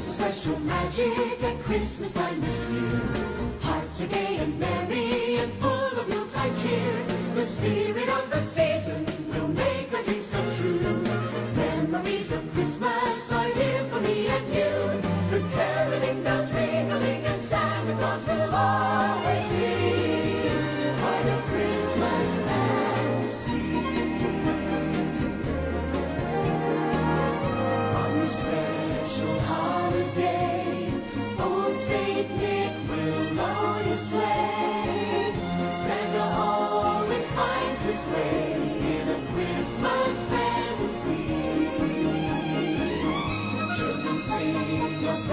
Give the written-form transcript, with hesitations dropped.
Special magic at Christmas time this year. Hearts are gay and merry and full of Yuletide cheer. The spirit of the season will make our dreams come true. Memories of Christmas are here for me and you. The caroling bells ringing and Santa Claus will always be part of Christmas fantasy. On this special holiday, old Saint Nick will load his sleigh. Santa always finds his way in a Christmas fantasy. Children sing a